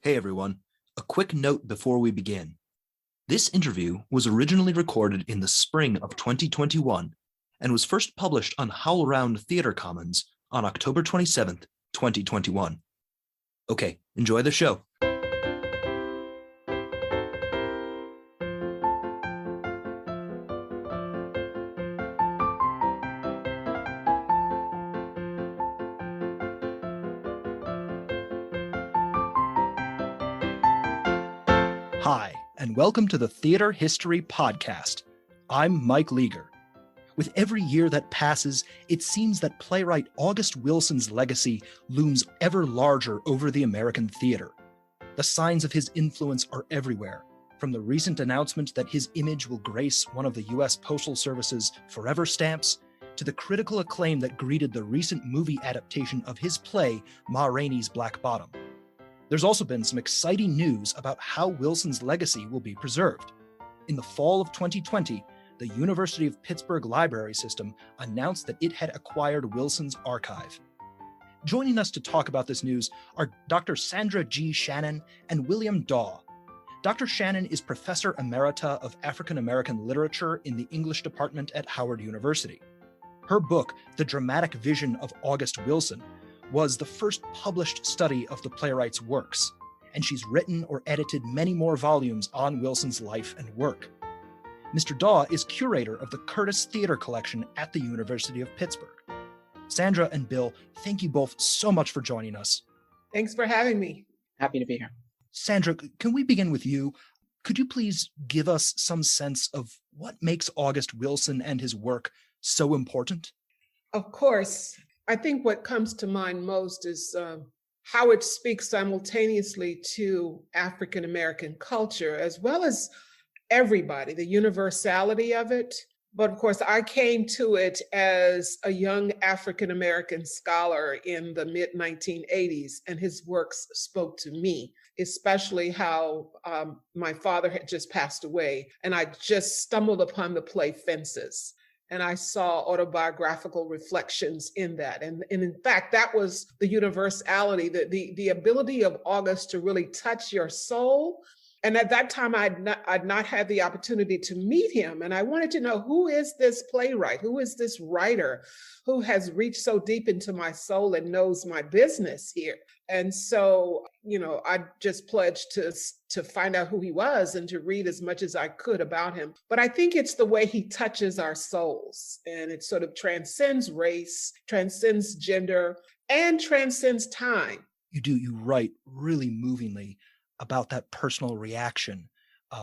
Hey everyone, a quick note before we begin. This interview was originally recorded in the spring of 2021 and was first published on HowlRound Theatre Commons on October 27th, 2021. Okay, enjoy the show. Hi, and welcome to the Theater History Podcast. I'm Mike Leager. With every year that passes, it seems that playwright August Wilson's legacy looms ever larger over the American theater. The signs of his influence are everywhere, from the recent announcement that his image will grace one of the U.S. Postal Service's forever stamps, to the critical acclaim that greeted the recent movie adaptation of his play, Ma Rainey's Black Bottom. There's also been some exciting news about how Wilson's legacy will be preserved. In the fall of 2020, the University of Pittsburgh library system announced that it had acquired Wilson's archive. Joining us to talk about this news are Dr. Sandra G. Shannon and William Daw. Dr. Shannon is Professor Emerita of African American Literature in the English Department at Howard University. Her book, The Dramatic Vision of August Wilson, was the first published study of the playwright's works, and she's written or edited many more volumes on Wilson's life and work. Mr. Daw is curator of the Curtis Theater Collection at the University of Pittsburgh. Sandra and Bill, thank you both so much for joining us. Thanks for having me. Happy to be here. Sandra, can we begin with you? Could you please give us some sense of what makes August Wilson and his work so important? Of course. I think what comes to mind most is how it speaks simultaneously to African American culture, as well as everybody, the universality of it. But of course, I came to it as a young African American scholar in the mid-1980s, and his works spoke to me, especially how my father had just passed away, and I just stumbled upon the play Fences. And I saw autobiographical reflections in that. And in fact, that was the universality, the ability of August to really touch your soul. And at that time, I'd not had the opportunity to meet him. And I wanted to know, who is this playwright? Who is this writer who has reached so deep into my soul and knows my business here? And so, I just pledged to find out who he was and to read as much as I could about him. But I think it's the way he touches our souls, and it sort of transcends race, transcends gender, and transcends time. You write really movingly about that personal reaction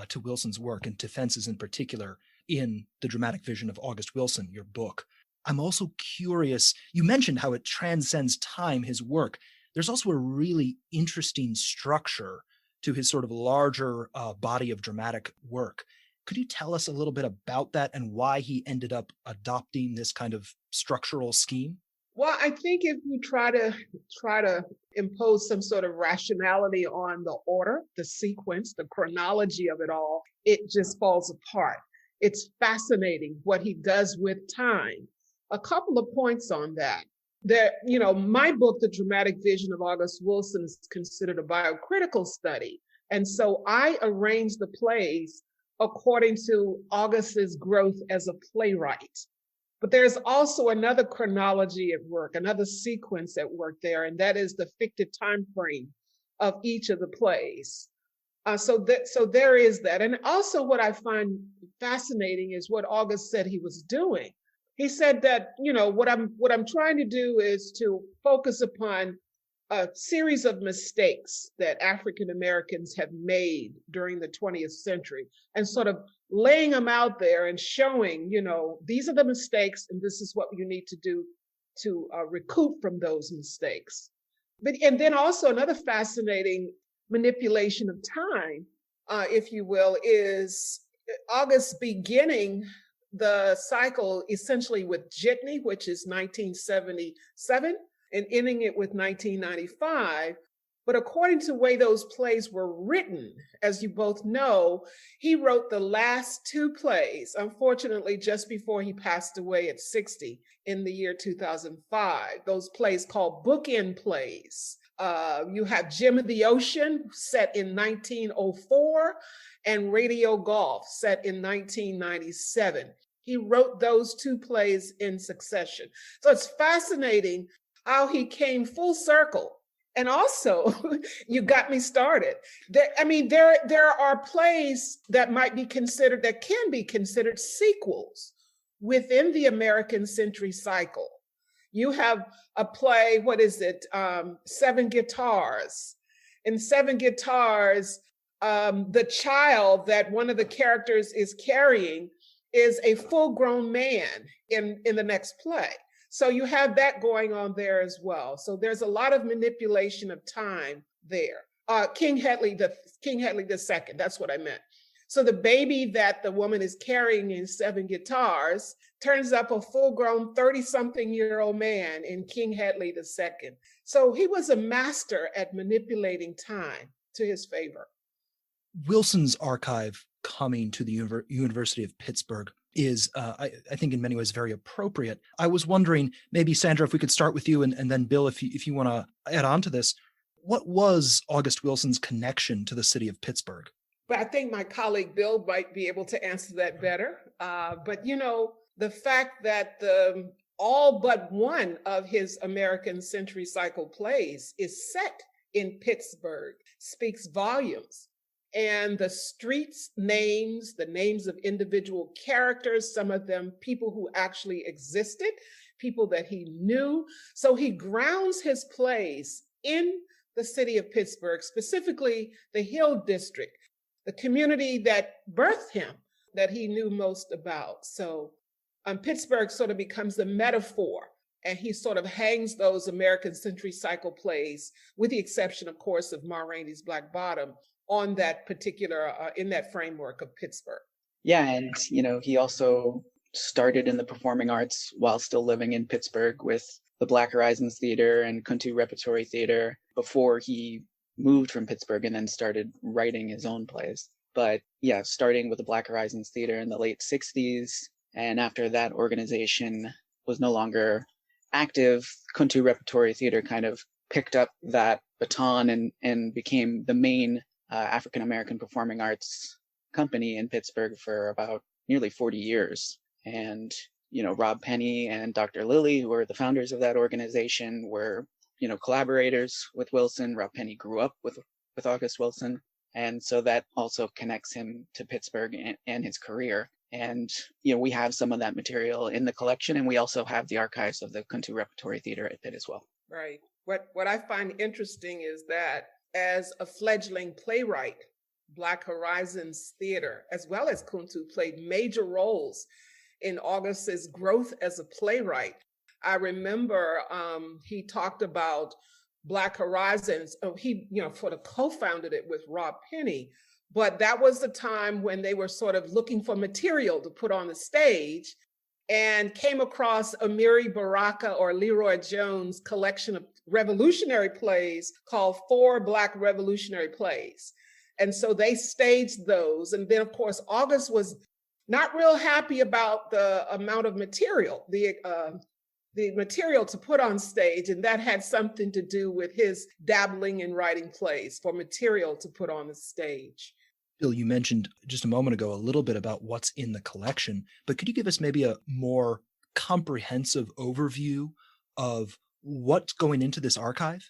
to Wilson's work and to Fences in particular in The Dramatic Vision of August Wilson, your book. I'm also curious, you mentioned how it transcends time, his work. There's also a really interesting structure to his sort of larger body of dramatic work. Could you tell us a little bit about that and why he ended up adopting this kind of structural scheme? Well, I think if you try to impose some sort of rationality on the order, the sequence, the chronology of it all, it just falls apart. It's fascinating what he does with time. A couple of points on that. My book, The Dramatic Vision of August Wilson, is considered a biocritical study. And so I arranged the plays according to August's growth as a playwright. But there's also another chronology at work, another sequence at work there, and that is the fictive time frame of each of the plays. So there is that. And also what I find fascinating is what August said he was doing. He said that, what I'm trying to do is to focus upon a series of mistakes that African Americans have made during the 20th century and sort of laying them out there and showing, these are the mistakes and this is what you need to do to recoup from those mistakes. And then also another fascinating manipulation of time, if you will, is August beginning the cycle essentially with Jitney, which is 1977, and ending it with 1995. But according to the way those plays were written, as you both know, he wrote the last two plays, unfortunately, just before he passed away at 60 in the year 2005. Those plays called bookend plays. You have Gem of the Ocean, set in 1904, and Radio Golf, set in 1997. He wrote those two plays in succession. So it's fascinating how he came full circle. And also, you got me started. There are plays that might be considered, that can be considered sequels within the American century cycle. You have a play, what is it? Seven Guitars. In Seven Guitars, the child that one of the characters is carrying is a full-grown man in the next play. So you have that going on there as well. So there's a lot of manipulation of time there. King Hedley II, that's what I meant. So the baby that the woman is carrying in Seven Guitars turns up a full-grown 30-something-year-old man in King Hedley II. So he was a master at manipulating time to his favor. Wilson's archive coming to the University of Pittsburgh is, I think, in many ways very appropriate. I was wondering, maybe, Sandra, if we could start with you, and then Bill, if you want to add on to this. What was August Wilson's connection to the city of Pittsburgh? But I think my colleague Bill might be able to answer that better. But the fact that all but one of his American Century Cycle plays is set in Pittsburgh speaks volumes. And the streets names, the names of individual characters, some of them people who actually existed, people that he knew. So he grounds his plays in the city of Pittsburgh, specifically the Hill District, the community that birthed him, that he knew most about. So Pittsburgh sort of becomes the metaphor, and he sort of hangs those American Century Cycle plays, with the exception, of course, of Ma Rainey's Black Bottom, on that particular, in that framework of Pittsburgh. Yeah, and, he also started in the performing arts while still living in Pittsburgh with the Black Horizons Theater and Kuntu Repertory Theater before he moved from Pittsburgh and then started writing his own plays. But yeah, starting with the Black Horizons Theater in the late 60s, and after that organization was no longer active, Kuntu Repertory Theater kind of picked up that baton and became the main African-American performing arts company in Pittsburgh for about nearly 40 years. And, Rob Penny and Dr. Lilly, who were the founders of that organization, were, collaborators with Wilson. Rob Penny grew up with August Wilson. And so that also connects him to Pittsburgh and his career. And, we have some of that material in the collection, and we also have the archives of the Kuntu Repertory Theater at Pitt as well. Right. What I find interesting is that as a fledgling playwright, Black Horizons Theater, as well as Kuntu, played major roles in August's growth as a playwright. I remember he talked about Black Horizons. He, sort of co-founded it with Rob Penny, but that was the time when they were sort of looking for material to put on the stage, and came across Amiri Baraka or Leroy Jones' collection of revolutionary plays called Four Black Revolutionary Plays. And so they staged those. And then, of course, August was not real happy about the amount of material, the material to put on stage. And that had something to do with his dabbling in writing plays for material to put on the stage. Bill, you mentioned just a moment ago a little bit about what's in the collection, but could you give us maybe a more comprehensive overview of what's going into this archive?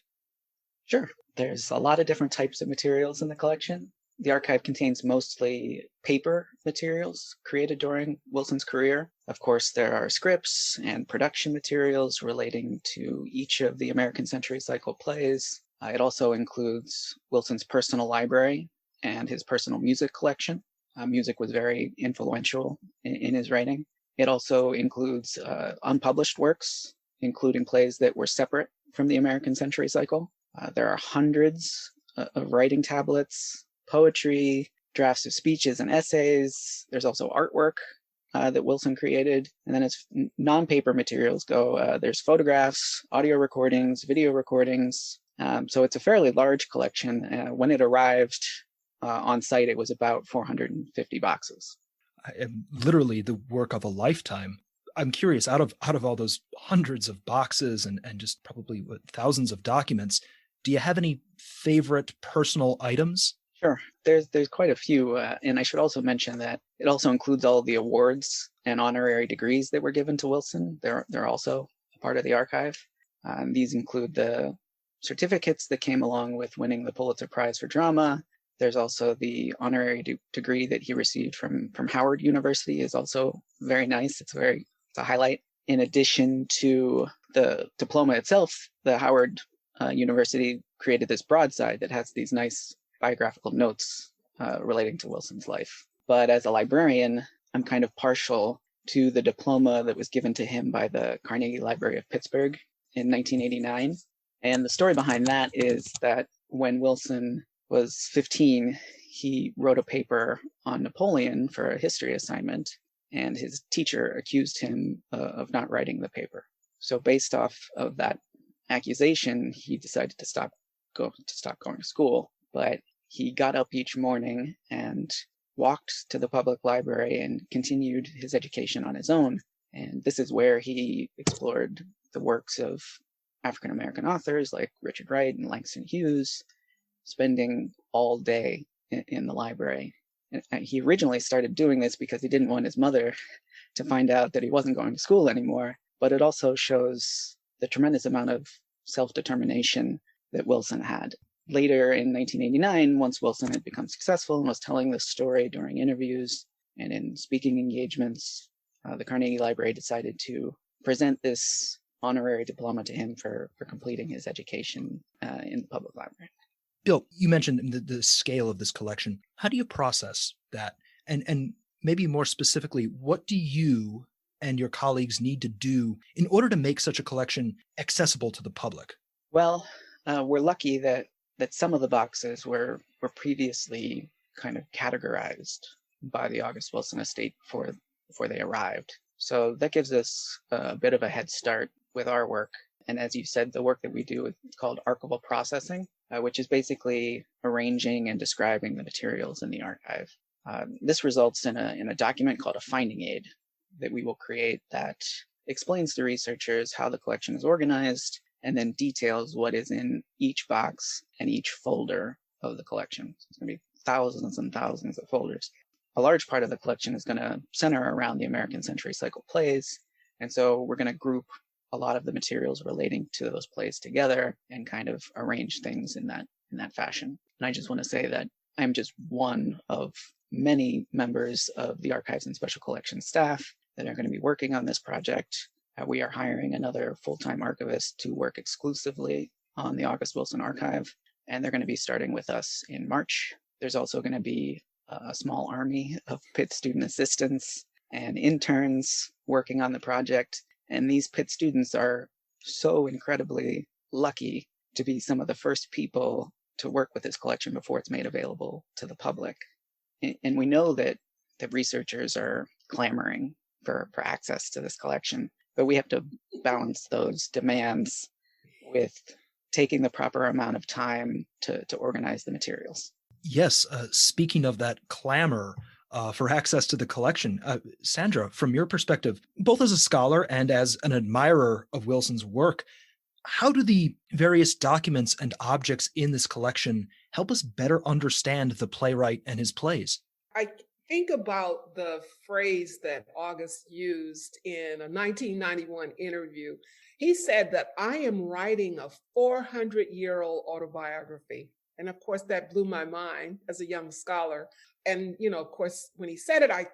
Sure. There's a lot of different types of materials in the collection. The archive contains mostly paper materials created during Wilson's career. Of course, there are scripts and production materials relating to each of the American Century Cycle plays. It also includes Wilson's personal library and his personal music collection. Music was very influential in his writing. It also includes unpublished works, including plays that were separate from the American Century Cycle. There are hundreds of writing tablets, poetry, drafts of speeches and essays. There's also artwork that Wilson created. And then as non-paper materials go, there's photographs, audio recordings, video recordings. So it's a fairly large collection. When it arrived on site, it was about 450 boxes. Literally the work of a lifetime. I'm curious, out of all those hundreds of boxes and just probably thousands of documents, Do you have any favorite personal items? Sure. There's quite a few, and I should also mention that it also includes all the awards and honorary degrees that were given to Wilson. They're also a part of the archive. These include the certificates that came along with winning the Pulitzer Prize for Drama. There's also the honorary degree that he received from Howard University, is also very nice. It's a highlight. In addition to the diploma itself, the Howard University created this broadside that has these nice biographical notes relating to Wilson's life. But as a librarian, I'm kind of partial to the diploma that was given to him by the Carnegie Library of Pittsburgh in 1989. And the story behind that is that when Wilson was 15, he wrote a paper on Napoleon for a history assignment, and his teacher accused him of not writing the paper. So based off of that accusation, he decided to stop going to school. But he got up each morning and walked to the public library and continued his education on his own. And this is where he explored the works of African American authors like Richard Wright and Langston Hughes, spending all day in the library. And he originally started doing this because he didn't want his mother to find out that he wasn't going to school anymore. But it also shows the tremendous amount of self-determination that Wilson had. Later in 1989, once Wilson had become successful and was telling this story during interviews and in speaking engagements, the Carnegie Library decided to present this honorary diploma to him for completing his education in the public library. Bill, you mentioned the scale of this collection. How do you process that? And maybe more specifically, what do you and your colleagues need to do in order to make such a collection accessible to the public? Well, we're lucky that some of the boxes were previously kind of categorized by the August Wilson estate before they arrived. So that gives us a bit of a head start with our work. And as you said, the work that we do is called archival processing, which is basically arranging and describing the materials in the archive. This results in a document called a finding aid that we will create that explains to researchers how the collection is organized and then details what is in each box and each folder of the collection. So it's going to be thousands and thousands of folders. A large part of the collection is going to center around the American Century Cycle plays. And so we're going to group a lot of the materials relating to those plays together and kind of arrange things in that fashion. And I just want to say that I'm just one of many members of the Archives and Special Collections staff that are going to be working on this project. We are hiring another full-time archivist to work exclusively on the August Wilson archive, and they're going to be starting with us in March. There's also going to be a small army of Pitt student assistants and interns working on the project. And these Pitt students are so incredibly lucky to be some of the first people to work with this collection before it's made available to the public. And we know that researchers are clamoring for access to this collection, but we have to balance those demands with taking the proper amount of time to organize the materials. Yes, speaking of that clamor for access to the collection, Sandra, from your perspective, both as a scholar and as an admirer of Wilson's work, how do the various documents and objects in this collection help us better understand the playwright and his plays? I think about the phrase that August used in a 1991 interview. He said that I am writing a 400-year-old autobiography. And of course, that blew my mind as a young scholar. And, of course, when he said it, I,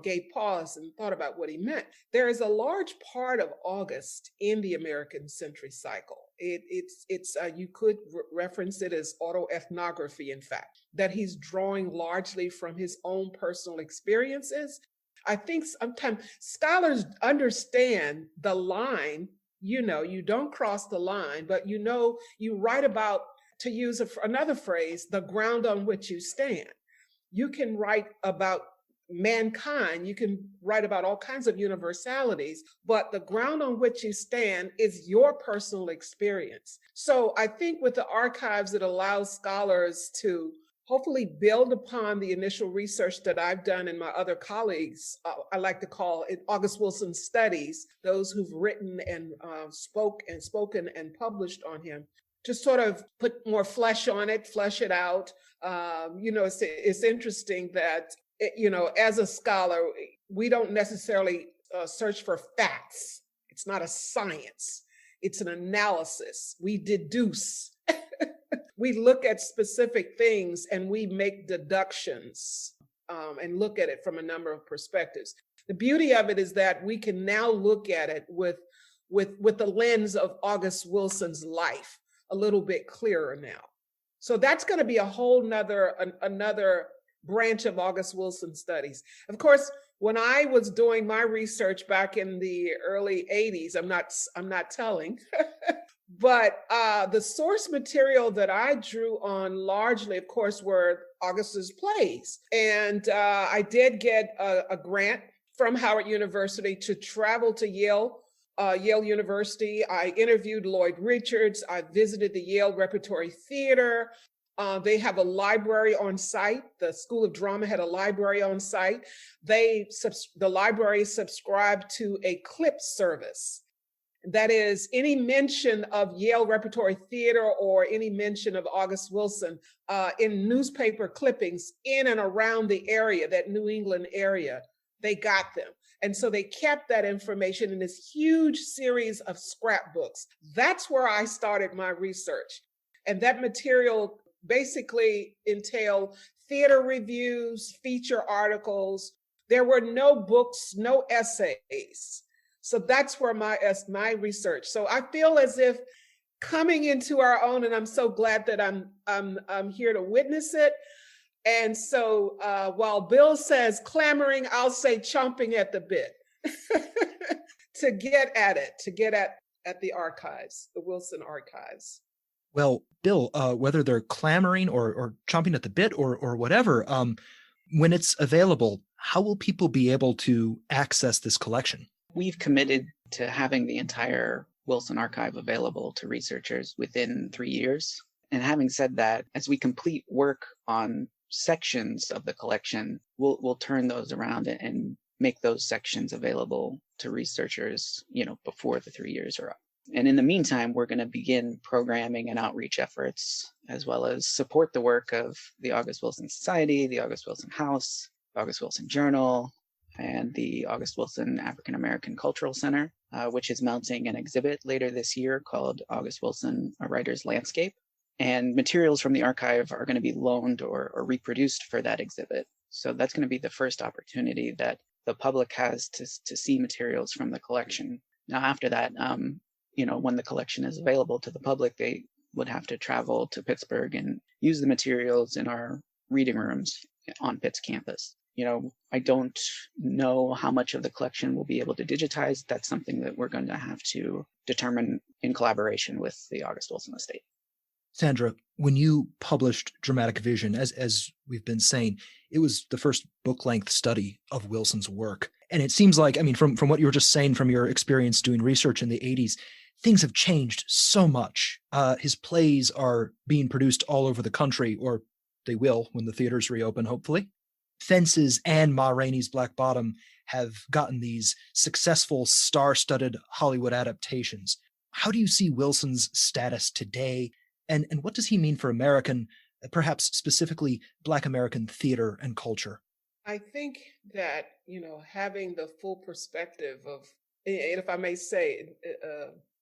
gave pause and thought about what he meant. There is a large part of August in the American Century Cycle. It's you could reference it as autoethnography, in fact, that he's drawing largely from his own personal experiences. I think sometimes scholars understand the line, you don't cross the line, but you write about, to use another phrase, the ground on which you stand. You can write about mankind, you can write about all kinds of universalities, but the ground on which you stand is your personal experience. So I think with the archives, it allows scholars to hopefully build upon the initial research that I've done and my other colleagues, I like to call it August Wilson studies, those who've written and spoken and published on him, to sort of put more flesh on it, flesh it out. It's interesting that, as a scholar, we don't necessarily search for facts. It's not a science. It's an analysis. We deduce. We look at specific things and we make deductions and look at it from a number of perspectives. The beauty of it is that we can now look at it with the lens of August Wilson's life a little bit clearer now. So that's going to be a whole another branch of August Wilson studies. Of course, when I was doing my research back in the early 80s, I'm not telling, but the source material that I drew on largely, of course, were August's plays. And I did get a grant from Howard University to travel to Yale University. I interviewed Lloyd Richards. I visited the Yale Repertory Theater. They have a library on site. The School of Drama had a library on site. The library subscribed to a clip service. That is, any mention of Yale Repertory Theater or any mention of August Wilson in newspaper clippings in and around the area, that New England area, they got them. And so they kept that information in this huge series of scrapbooks. That's where I started my research. And that material basically entailed theater reviews, feature articles. There were no books, no essays. So that's where my research. So I feel as if coming into our own, and I'm so glad that I'm here to witness it. And so while Bill says clamoring, I'll say chomping at the bit to get at it, to get at the archives, the Wilson archives. Well, Bill, whether they're clamoring or chomping at the bit or whatever, when it's available, how will people be able to access this collection? We've committed to having the entire Wilson archive available to researchers within 3 years. And having said that, as we complete work on sections of the collection, we'll turn those around and make those sections available to researchers, before the 3 years are up. And in the meantime, we're going to begin programming and outreach efforts, as well as support the work of the August Wilson Society, the August Wilson House, the August Wilson Journal, and the August Wilson African American Cultural Center, which is mounting an exhibit later this year called August Wilson, A Writer's Landscape. And materials from the archive are going to be loaned or reproduced for that exhibit. So that's going to be the first opportunity that the public has to see materials from the collection. Now, after that, when the collection is available to the public, they would have to travel to Pittsburgh and use the materials in our reading rooms on Pitt's campus. I don't know how much of the collection we'll be able to digitize. That's something that we're going to have to determine in collaboration with the August Wilson Estate. Sandra, when you published Dramatic Vision, as we've been saying, it was the first book-length study of Wilson's work. And it seems like, from what you were just saying from your experience doing research in the 80s, things have changed so much. His plays are being produced all over the country, or they will when the theaters reopen, hopefully. Fences and Ma Rainey's Black Bottom have gotten these successful, star-studded Hollywood adaptations. How do you see Wilson's status today? And what does he mean for American, perhaps specifically Black American theater and culture? I think that, having the full perspective of, and if I may say,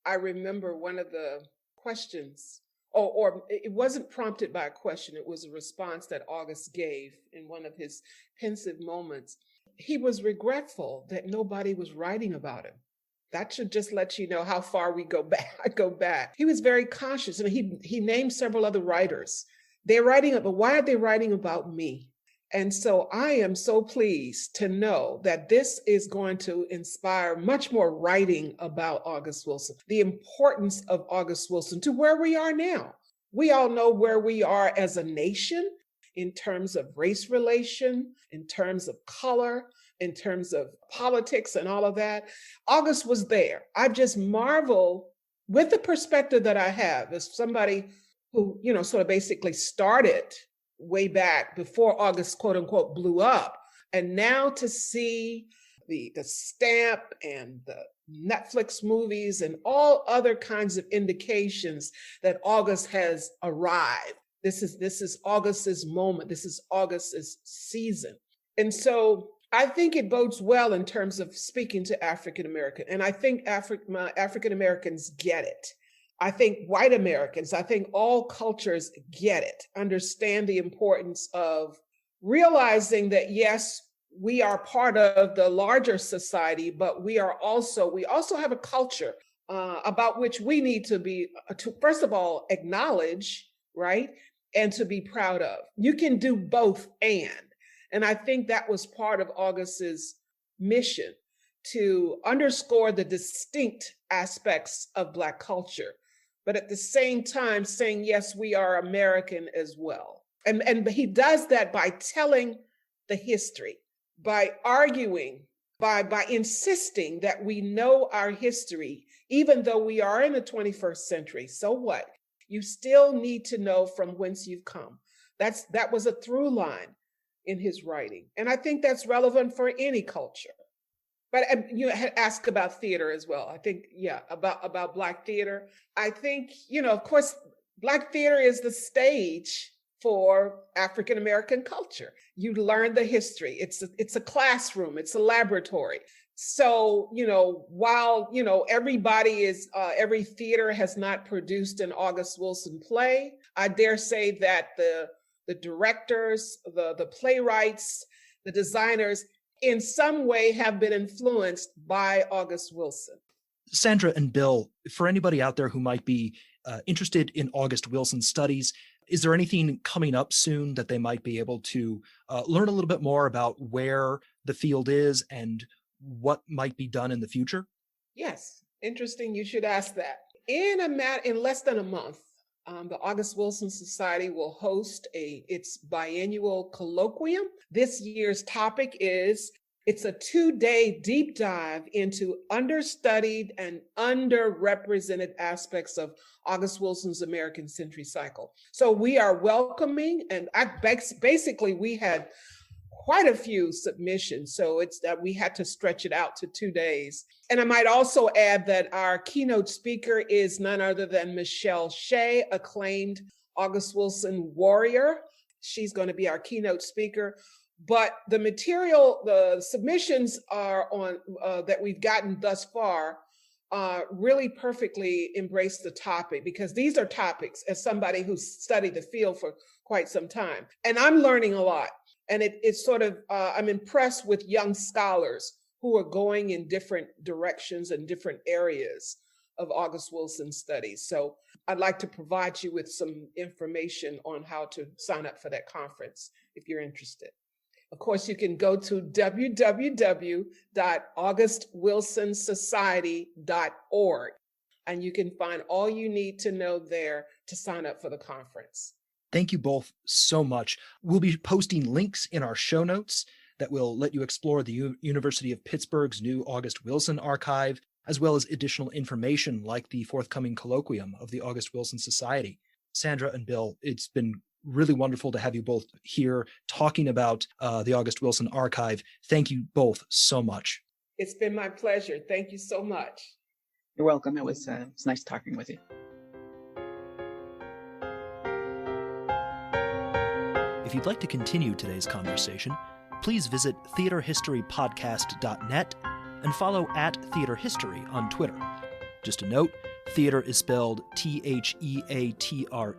I remember one of the questions, or it wasn't prompted by a question, it was a response that August gave in one of his pensive moments. He was regretful that nobody was writing about him. That should just let you know how far we go back. He was very conscious, and he named several other writers. They're writing, but why are they writing about me? And so I am so pleased to know that this is going to inspire much more writing about August Wilson, the importance of August Wilson to where we are now. We all know where we are as a nation in terms of race relation, in terms of color, in terms of politics and all of that. August was there. I just marvel with the perspective that I have as somebody who, sort of basically started way back before August, quote unquote, blew up. And now to see the stamp and Netflix movies and all other kinds of indications that August has arrived. This is August's moment. This is August's season. And so I think it bodes well in terms of speaking to African American. And I think African Americans get it. I think white Americans, I think all cultures get it, understand the importance of realizing that, yes, we are part of the larger society, but we also have a culture about which we need to be, first of all, acknowledge, right? And to be proud of. You can do both and I think that was part of August's mission, to underscore the distinct aspects of Black culture, but at the same time saying, yes, we are American as well. And he does that by telling the history, by arguing, by insisting that we know our history, even though we are in the 21st century. So what? You still need to know from whence you've come. That was a through line in his writing. And I think that's relevant for any culture. But you had asked about theater as well. I think, about Black theater. I think, of course, Black theater is the stage for African American culture. You learn the history. It's a classroom. It's a laboratory. So, while, every theater has not produced an August Wilson play, I dare say that the directors, the playwrights, the designers, in some way have been influenced by August Wilson. Sandra and Bill, for anybody out there who might be interested in August Wilson studies, is there anything coming up soon that they might be able to learn a little bit more about where the field is and what might be done in the future? Yes, interesting. You should ask that. In less than a month, the August Wilson Society will host its biannual colloquium. This year's topic is, it's a 2-day deep dive into understudied and underrepresented aspects of August Wilson's American Century Cycle. So we are welcoming, and basically we had quite a few submissions, so it's that we had to stretch it out to 2 days. And I might also add that our keynote speaker is none other than Michelle Shea, acclaimed August Wilson warrior. She's going to be our keynote speaker. But the material, the submissions are on that we've gotten thus far really perfectly embrace the topic, because these are topics, as somebody who's studied the field for quite some time. And I'm learning a lot. And it's sort of, I'm impressed with young scholars who are going in different directions and different areas of August Wilson studies. So I'd like to provide you with some information on how to sign up for that conference if you're interested. Of course, you can go to www.augustwilsonsociety.org, and you can find all you need to know there to sign up for the conference. Thank you both so much. We'll be posting links in our show notes that will let you explore the University of Pittsburgh's new August Wilson archive, as well as additional information like the forthcoming colloquium of the August Wilson Society. Sandra and Bill, it's been really wonderful to have you both here talking about the August Wilson archive. Thank you both so much. It's been my pleasure. Thank you so much. You're welcome. It was nice talking with you. If you'd like to continue today's conversation, please visit theaterhistorypodcast.net and follow @theaterhistory on Twitter. Just a note, theater is spelled THEATRE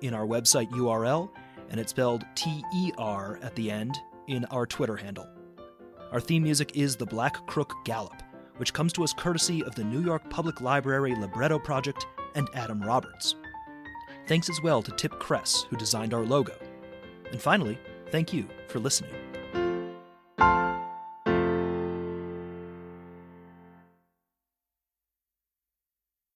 in our website URL, and it's spelled TER at the end in our Twitter handle. Our theme music is The Black Crook Gallop, which comes to us courtesy of the New York Public Library Libretto Project and Adam Roberts. Thanks as well to Tip Kress, who designed our logo. And finally, thank you for listening.